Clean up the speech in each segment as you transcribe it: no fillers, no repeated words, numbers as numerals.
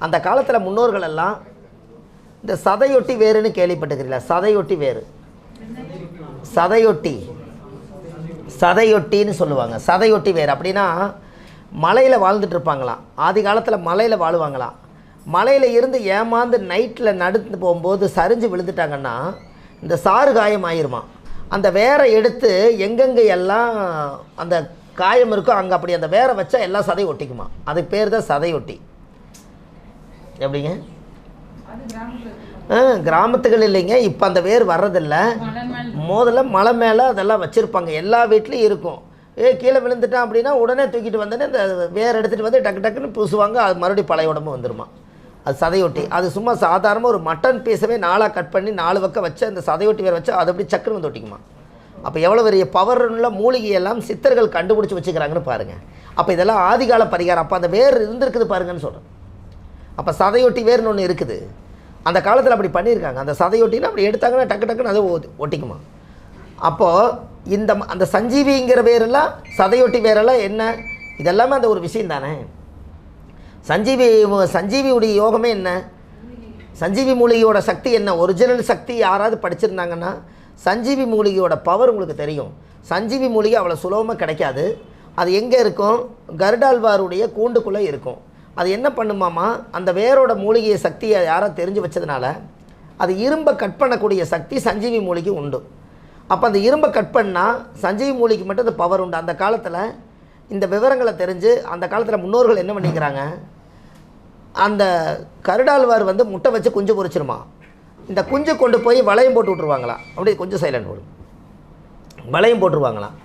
அந்த காலத்தில் முன்னோர்கள் எல்லாம் இந்த சதையொட்டி வேறுன்னு கேள்விப்பட்டுக்கிறீங்களா? சதையொட்டி வேறு, சதையொட்டின்னு சொல்லுவாங்க. சதையொட்டி வேறு அப்படின்னா மலையில் வாழ்ந்துட்டு இருப்பாங்களாம். ஆதி காலத்தில் மலையில் வாழுவாங்களாம். மலையில் இருந்து ஏமாந்து நைட்டில் நடந்து போகும்போது சரிஞ்சு விழுந்துட்டாங்கன்னா இந்த சாறு காயம் ஆயிருமா. அந்த வேரை எடுத்து எங்கெங்கே எல்லாம் அந்த காயம் இருக்கோ அங்கே அப்படி அந்த வேரை வச்சா எல்லாம் சதை ஒட்டிக்குமா. அதுக்கு பேர் தான் சதையொட்டி. எப்படிங்க? கிராமத்துகள் இல்லைங்க, இப்போ அந்த வேர் வர்றதில்லை. முதல்ல மலை மேலே அதெல்லாம் வச்சுருப்பாங்க, எல்லா வீட்லேயும் இருக்கும். கீழே விழுந்துட்டான் அப்படின்னா உடனே தூக்கிட்டு வந்தோடனே இந்த வேர் எடுத்துகிட்டு வந்து டக்கு டக்குன்னு பூசுவாங்க. அது மறுபடியும் பழைய உடம்பு வந்துடுமா. அது சதையொட்டி. அது சும்மா சாதாரணமாக ஒரு மட்டன் பீஸவே 4 கட் பண்ணி 4 பக்கம் வச்சு அந்த சதையொட்டி வேறு வச்சு அது அப்படி சக்கரம் வந்து ஒட்டிக்குமா. அப்போ எவ்வளோ பெரிய பவர் உள்ள மூலிகையெல்லாம் சித்தர்கள் கண்டுபிடிச்சி வச்சுக்கிறாங்கன்னு பாருங்கள். அப்போ இதெல்லாம் ஆதிகால பரிகாரம். அப்போ அந்த வேர் இருந்திருக்குது பாருங்கன்னு சொல்கிறேன். அப்போ சதையொட்டி வேர்னு ஒன்று இருக்குது. அந்த காலத்தில் அப்படி பண்ணியிருக்காங்க. அந்த சதையொட்டின்னு அப்படி எடுத்தாங்கன்னா டக்கு டக்குன்னு அதை ஒட்டிக்குமா. அப்போது அந்த சஞ்சீவிங்கிற வேரெல்லாம் சதையொட்டி வேரெல்லாம் என்ன, இதெல்லாமே அந்த ஒரு விஷயம் தானே. சஞ்சீவியுடைய யோகமே என்ன, சஞ்சீவி மூலிகையோட சக்தி என்ன, ஒரிஜினல் சக்தி யாராவது படிச்சிருந்தாங்கன்னா சஞ்சீவி மூலிகையோட பவர் உங்களுக்கு தெரியும். சஞ்சீவி மூலிகை அவ்வளோ சுலபமாக கிடைக்காது. அது எங்கே இருக்கும்? கருடாழ்வாருடைய கூண்டுக்குள்ளே இருக்கும். அது என்ன பண்ணுமாமா, அந்த வேரோட மூலிகையை சக்தியை யாராவது தெரிஞ்சு வச்சதுனால அது இரும்பை கட் பண்ணக்கூடிய சக்தி சஞ்சீவி மூலிகை உண்டு. அப்போ அந்த இரும்பை கட் பண்ணால் சஞ்சீவி மூலிகை மட்டும் அந்த பவர் உண்டு. அந்த காலத்தில் இந்த விவரங்களை தெரிஞ்சு அந்த காலத்தில் முன்னோர்கள் என்ன பண்ணிக்கிறாங்க, அந்த கருடாழ்வார் முட்டை வச்சு குஞ்சு பொறிச்சிருமா. இந்த குஞ்சு கொண்டு போய் வளையம் போட்டு விட்ருவாங்களாம். அப்படியே கொஞ்சம் சைலண்ட் போடும், வளையம் போட்டுருவாங்களாம்.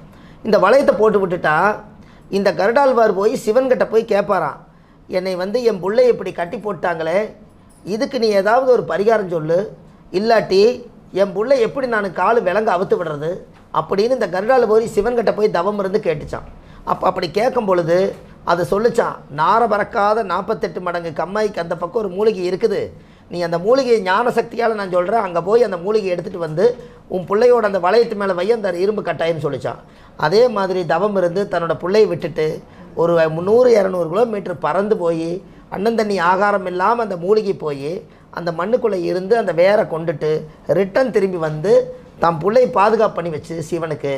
இந்த வளையத்தை போட்டு விட்டுட்டா இந்த கருடாழ்வார் போய் சிவன்கிட்ட போய் கேட்பாராம், என்னை என் பிள்ளை இப்படி கட்டி போட்டாங்களே, இதுக்கு நீ ஏதாவது ஒரு பரிகாரம் சொல்லு, இல்லாட்டி என் பிள்ளை எப்படி நான் காலு விலங்கு அவுத்து விடுறது அப்படின்னு இந்த கருடால் போய் சிவன்கிட்ட போய் தவம் இருந்து கேட்டுச்சான். அப்படி கேட்கும் பொழுது அது சொல்லிச்சான், நார பறக்காத 48 மடங்கு கம்மாய்க்கு அந்த பக்கம் ஒரு மூலிகை இருக்குது, நீ அந்த மூலிகையை ஞான சக்தியால் நான் சொல்கிறேன், அங்கே போய் அந்த மூலிகையை எடுத்துகிட்டு வந்து உன் பிள்ளையோட அந்த வளையத்து மேலே வை, அந்த இரும்பு கட்டாயின்னு சொல்லிச்சான். அதே மாதிரி தவம் இருந்து தன்னோட பிள்ளையை விட்டுட்டு ஒரு 100-200 கிலோமீட்டர் பறந்து போய் அண்ணன் தண்ணி ஆகாரம் இல்லாமல் அந்த மூலிகை போய் அந்த மண்ணுக்குள்ளே இருந்து அந்த வேரை கொண்டுட்டு ரிட்டன் திரும்பி தன் பிள்ளையை பாதுகாப்பு பண்ணி வச்சு சிவனுக்கு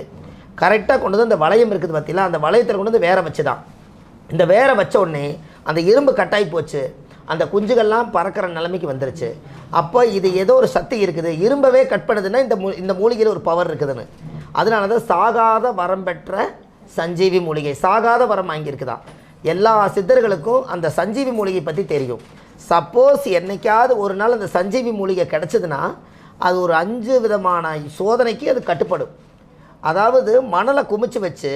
கரெக்டாக கொண்டு வந்து அந்த வளையம் இருக்குது பார்த்தீங்களா, அந்த வளையத்தில் கொண்டு வந்து வேரை வச்சுதான். இந்த வேரை வச்ச உடனே அந்த இரும்பு கட்டாயி போச்சு, அந்த குஞ்சுகள்லாம் பறக்கிற நிலைமைக்கு வந்துருச்சு. அப்போ இது ஏதோ ஒரு சக்தி இருக்குது, இரும்பவே கட் பண்ணுதுன்னா இந்த மூலிகையில் ஒரு பவர் இருக்குதுன்னு. அதனால தான் சாகாத வரம் பெற்ற சஞ்சீவி மூலிகை, சாகாத வரம் வாங்கியிருக்குதான். எல்லா சித்தர்களுக்கும் அந்த சஞ்சீவி மூலிகை பற்றி தெரியும். சப்போஸ் என்னைக்காவது ஒரு நாள் அந்த சஞ்சீவி மூலிகை கிடச்சிதுன்னா அது ஒரு 5 விதமான சோதனைக்கு அது கட்டுப்படும். அதாவது மணலை குமிச்சு வச்சு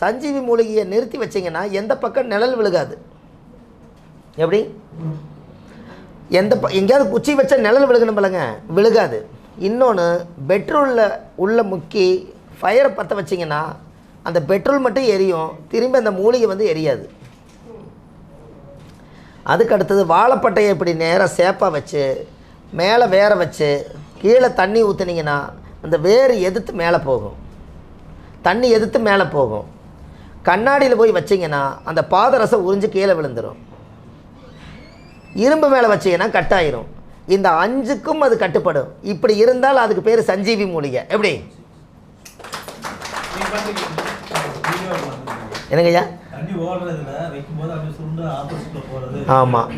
சஞ்சீவி மூலிகையை நிறுத்தி வச்சிங்கன்னா எந்த பக்கம் நிழல் விழுகாது. எப்படி எங்கேயாவது குச்சி வச்சா நிழல் விழுகணும் இல்லைங்க, விழுகாது. இன்னொன்று பெட்ரோலில் உள்ள முக்கி ஃபயரை பற்ற வச்சிங்கன்னா அந்த பெட்ரோல் மட்டும் எரியும், திரும்பி அந்த மூலிகை எரியாது. அதுக்கு அடுத்தது வாழைப்பட்டையை இப்படி நேராக சேப்பாக வச்சு மேலே வேற வச்சு கீழே தண்ணி ஊற்றுனீங்கன்னா அந்த வேர் எதிர்த்து மேலே போகும், தண்ணி எதிர்த்து மேலே போகும். கண்ணாடியில் போய் வச்சிங்கன்னா அந்த பாதரசம் உறிஞ்சு கீழே விழுந்துடும். இரும்பு மேலே வச்சிங்கன்னா கட்டாயிரும். இந்த 5க்கும் அது கட்டுப்படும். இப்படி இருந்தால் அதுக்கு பேர் சஞ்சீவி மூலிகை. எப்படி என்னங்கய்யா? ஆமாம்,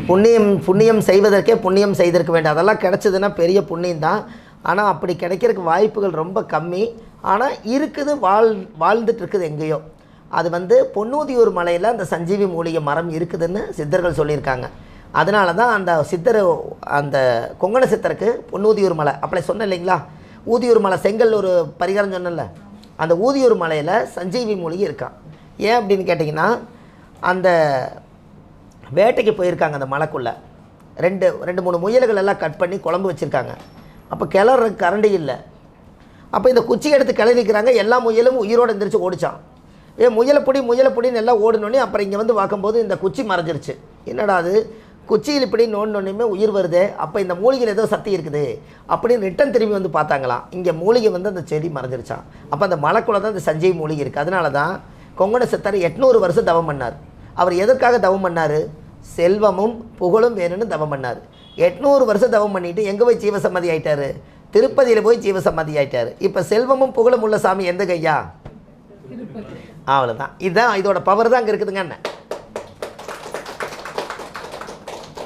புண்ணியம் செய்வதற்கே புண்ணியம் செய்திருக்க வேண்டும். அதெல்லாம் கிடச்சிதுன்னா பெரிய புண்ணியம் தான். ஆனால் அப்படி கிடைக்கிறதுக்கு வாய்ப்புகள் ரொம்ப கம்மி. ஆனால் இருக்குது, வாழ்ந்துட்டு இருக்குது எங்கேயோ. அது பொன்னூதியூர் மலையில் அந்த சஞ்சீவி மூலிகை மரம் இருக்குதுன்னு சித்தர்கள் சொல்லியிருக்காங்க. அதனால தான் அந்த கொங்கண சித்தருக்கு பொன்னூதியூர் மலை அப்படி சொன்னேன் இல்லைங்களா. ஊதியூர் மலை செங்கல் ஒரு பரிகாரம் சொன்னல, அந்த ஊதியூர் மலையில் சஞ்சீவி மூலிகை இருக்கான். ஏன் அப்படின்னு கேட்டிங்கன்னா, அந்த வேட்டைக்கு போயிருக்காங்க அந்த மலைக்குள்ளே, 2-3 முயல்கள் எல்லாம் கட் பண்ணி குழம்பு வச்சுருக்காங்க. அப்போ கிளறதுக்கு கரண்டி இல்லை. அப்போ இந்த குச்சி எடுத்து கிளறிக்கிறாங்க. எல்லா முயலும் உயிரோடு எந்திரிச்சு ஓடிச்சான். முயலை பிடின்னு எல்லாம் ஓடினோடனே அப்புறம் இங்கே பார்க்கும்போது இந்த குச்சி மறைஞ்சிருச்சு. என்னடா அது, குச்சியில் இப்படி நோண்டினோடனே உயிர் வருது, அப்போ இந்த மூலிகையில் ஏதோ சக்தி இருக்குது அப்படின்னு ரிட்டன் திரும்பி பார்த்தாங்களாம். இங்கே மூலிகை அந்த செடி மறைஞ்சிருச்சான். அப்போ அந்த மலைக்குள்ளே தான் அந்த சஞ்சீவி மூலிகை இருக்குது. அதனால தான் கொங்கண சித்தர் 800 வருஷம் தவம் பண்ணார். அவர் எதற்காக தவம் பண்ணார்? செல்வமும் புகழும் வேணும்னு தவம் பண்ணார். 800 வருஷம் தவம் பண்ணிவிட்டு எங்கே போய் ஜீவசம்மதி ஆகிட்டார்? திருப்பதியில் போய் ஜீவசம்மதி ஆகிட்டார். இப்போ செல்வமும் புகழும் உள்ள சாமி எந்த கையா? அவ்வளோதான். இதுதான் இதோட பவர் தான் அங்கே இருக்குதுங்க. என்ன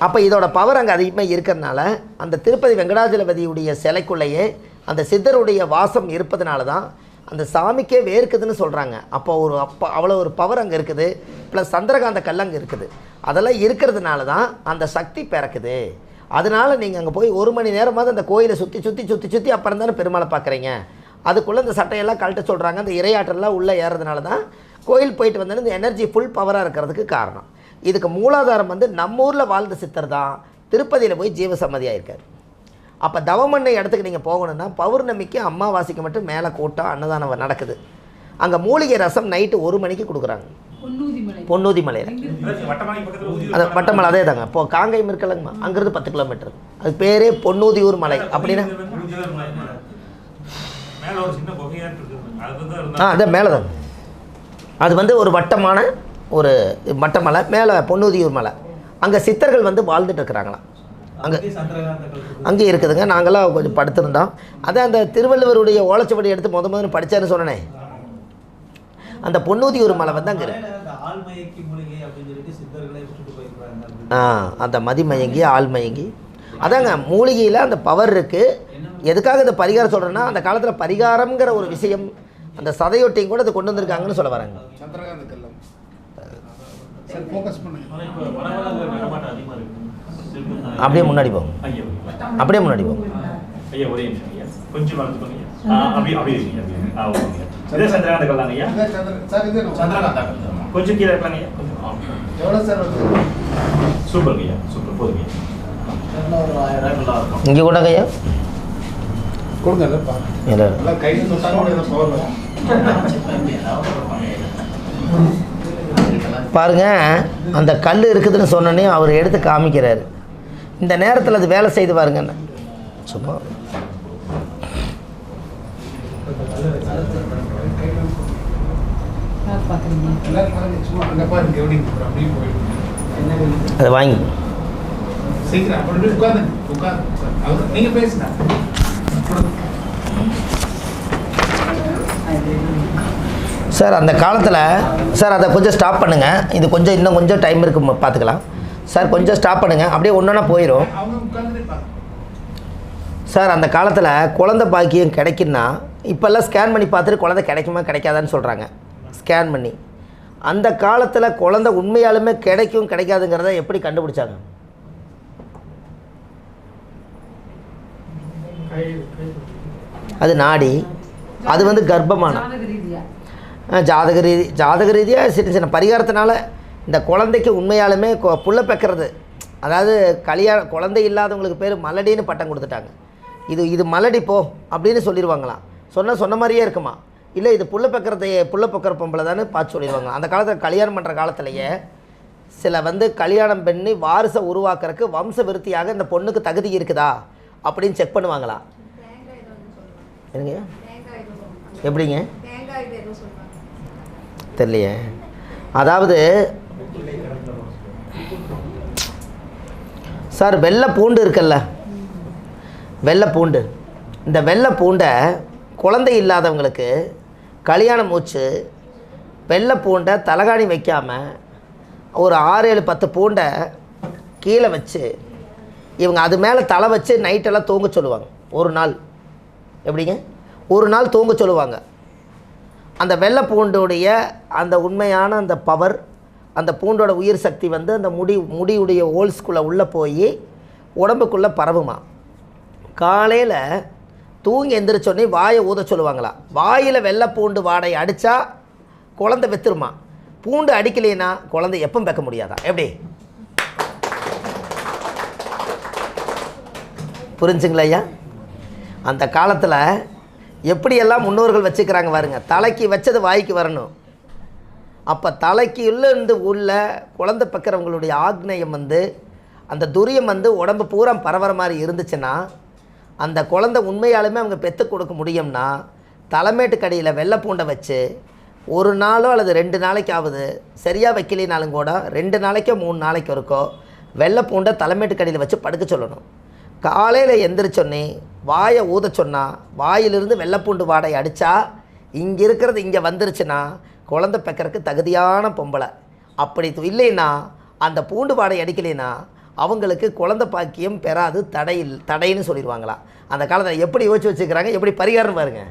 அப்போ இதோட பவர் அங்கே அதிகமாக இருக்கிறதுனால அந்த திருப்பதி வெங்கடாஜலபதியுடைய சிலைக்குள்ளேயே அந்த சித்தருடைய வாசம் இருப்பதுனால தான் அந்த சாமிக்கே வேர்க்குதுன்னு சொல்கிறாங்க. அப்போ அவ்வளோ ஒரு பவர் அங்கே இருக்குது. ப்ளஸ் சந்திரகாந்த கல் அங்கே இருக்குது. அதெல்லாம் இருக்கிறதுனால தான் அந்த சக்தி பிறக்குது. அதனால் நீங்கள் அங்கே போய் 1 மணி நேரமாவது அந்த கோயிலை சுற்றி அப்புறம் தானே பெருமாளை பார்க்குறீங்க. அதுக்குள்ளே இந்த சட்டையெல்லாம் கழட்ட சொல்கிறாங்க. அந்த இரையாற்றலாம் உள்ளே ஏறதுனால தான் கோயில் போயிட்டு வந்தோன்னா இந்த எனர்ஜி ஃபுல் பவராக இருக்கிறதுக்கு காரணம். இதுக்கு மூலாதாரம் நம்ம ஊரில் வாழ்ந்த சித்தர் தான் திருப்பதியில் போய் ஜீவசம்மதியாக இருக்கார். அப்போ தவமண்ணை இடத்துக்கு நீங்கள் போகணுன்னா பௌர்ணமிக்கு அமாவாசைக்கு மட்டும் மேலே கூட்டம் அன்னதானம் நடக்குது. அங்கே மூலிகை ரசம் நைட்டு 1 மணிக்கு கொடுக்குறாங்க. பொன்னூதி மலையில் அது வட்டமலை அதே தாங்க. இப்போது காங்கேயம் இருக்கலங்கம்மா, அங்கேருந்து 10 கிலோமீட்டர். அது பேரே பொன்னூதியூர் மலை. அப்படின்னா அதே மேலே தாங்க. அது ஒரு வட்டமான ஒரு மட்டமலை மேலே பொன்னூதியூர் மலை. அங்கே சித்தர்கள் வாழ்ந்துட்டு இருக்கிறாங்களாம். அங்கே இருக்குதுங்க. நாங்களாம் கொஞ்சம் படுத்திருந்தோம். அதான் அந்த திருவள்ளுவருடைய ஓலைச்சுவடி எடுத்து முதல்ல படித்தாருன்னு சொன்னேனே, அந்த பொன்னூதியூர் மலை அங்கே இருக்கு. அந்த மதிமயங்கி ஆள்மயங்கி அதாங்க மூலிகையில் அந்த பவர் இருக்குது. எதுக்காக இந்த பரிகாரம் சொல்கிறேன்னா, அந்த காலத்தில் பரிகாரம்ங்கிற ஒரு விஷயம் அந்த சதையொட்டியும் கூட அதை கொண்டு வந்திருக்காங்கன்னு சொல்ல வராங்க. அப்படியே முன்னாடி போகும். அப்படியே முன்னாடி போகும். கொஞ்சம் கீழே இருக்காங்க. சூப்பர் ஐயா, சூப்பர் போதுங்க. இங்கே கூட கையா கொடுங்க. பாருங்க, அந்த கல் இருக்குதுன்னு சொன்னோன்னே அவர் எடுத்து காமிக்கிறாரு. இந்த நேரத்தில் அது வேலை செய்து பாருங்க. சும்மா அதை வாங்கி சார் அந்த காலத்தில் சார் அதை கொஞ்சம் ஸ்டாப் பண்ணுங்கள். இது கொஞ்சம் இன்னும் கொஞ்சம் டைம் இருக்குது, பார்த்துக்கலாம் சார். கொஞ்சம் ஸ்டாப் பண்ணுங்கள், அப்படியே ஒன்றா போயிடும் சார். அந்த காலத்தில் குழந்தை பாக்கியம் கிடைக்குன்னா இப்போல்லாம் ஸ்கேன் பண்ணி பார்த்துட்டு குழந்தை கிடைக்குமா கிடைக்காதான்னு சொல்கிறாங்க. ஸ்கேன் பண்ணி அந்த காலத்தில் குழந்தை உண்மையாலுமே கிடைக்கும் கிடைக்காதுங்கிறத எப்படி கண்டுபிடிச்சாங்க? அது நாடி, அது கர்ப்பமான ஜாதக ரீதியாக சின்ன சின்ன பரிகாரத்தினால இந்த குழந்தைக்கு உண்மையாலுமே புள்ள பெக்கிறது. அதாவது குழந்தை இல்லாதவங்களுக்கு பேர் மலடின்னு பட்டம் கொடுத்துட்டாங்க. இது மலடி போ அப்படின்னு சொல்லிடுவாங்களாம். சொன்ன மாதிரியே இருக்குமா? இல்லை இது புள்ள பெக்கிற பொம்பளை தானே பார்த்து சொல்லிடுவாங்க. அந்த காலத்தில் கல்யாணம் பண்ணுற காலத்திலேயே சில கல்யாணம் பண்ணி வாரிசை உருவாக்குறதுக்கு வம்ச விருத்தியாக இந்த பொண்ணுக்கு தகுதி இருக்குதா அப்படின்னு செக் பண்ணுவாங்களா? என்னங்க எப்படிங்க தெரியலையே. அதாவது சார் வெள்ளை பூண்டு இருக்குல்ல, வெள்ளை பூண்டு, இந்த வெள்ளை பூண்டை குழந்தை இல்லாதவங்களுக்கு கல்யாணம் மூச்சு வெள்ளை பூண்டை தலகாணி வைக்காமல் ஒரு 6-7-10 பூண்டை கீழே வச்சு இவங்க அது மேலே தலை வச்சு நைட்டெல்லாம் தூங்க சொல்லுவாங்க. ஒரு நாள் எப்படிங்க ஒரு நாள் தூங்க சொல்லுவாங்க. அந்த வெள்ளை பூண்டுடைய அந்த உண்மையான அந்த பவர், அந்த பூண்டோட உயிர் சக்தி அந்த முடியுடைய ஹோல்ஸ்குள்ளே உள்ளே போய் உடம்புக்குள்ளே பரவுமா. காலையில் தூங்கி எந்திரிச்சோடனே வாயை ஊத சொல்லுவாங்களா. வாயில் வெள்ளை பூண்டு வாடை அடித்தா குழந்தை வெத்துருமா. பூண்டு அடிக்கலைன்னா குழந்தை எப்போ பெக்க முடியாதா? எப்படி புரிஞ்சுங்களா ஐயா? அந்த காலத்தில் எப்படியெல்லாம் முன்னோர்கள் வச்சுக்கிறாங்க பாருங்க. தலைக்கு வச்சது வாய்க்கு வரணும். அப்போ தலைக்கு இருந்து உள்ள குழந்தை பெக்கிறவங்களுடைய ஆக்னேயம் அந்த துரியம் உடம்பு பூரா பரவற மாதிரி இருந்துச்சுன்னா அந்த குழந்தை உண்மையாலுமே அவங்க பெற்று கொடுக்க முடியும்னா தலைமேட்டு கடியில் வெள்ளை பூண்டை வச்சு ஒரு நாளோ அல்லது 2 நாளைக்காவது சரியாக வைக்கலினாலும் கூட 2 நாளைக்கோ 3 நாளைக்கு இருக்கோ வெள்ளை பூண்டை தலைமைட்டு கடியில் வச்சு படுக்க சொல்லணும். காலையில் எந்திரிச்சோன்னே வாயை ஊத சொன்னால் வாயிலிருந்து வெள்ளைப்பூண்டு வாடை அடித்தா இங்கே இருக்கிறது இங்கே வந்துருச்சுன்னா குழந்தை பெக்கறதுக்கு தகுதியான பொம்பளை. அப்படி இல்லைன்னா அந்த பூண்டு வாடை அடிக்கலைன்னா அவங்களுக்கு குழந்தை பாக்கியம் பெறாது, தடைன்னு சொல்லிடுவாங்களா. அந்த காலத்தில் எப்படி யோசிச்சு வச்சுக்கிறாங்க, எப்படி பரிகாரம் பாருங்கள்.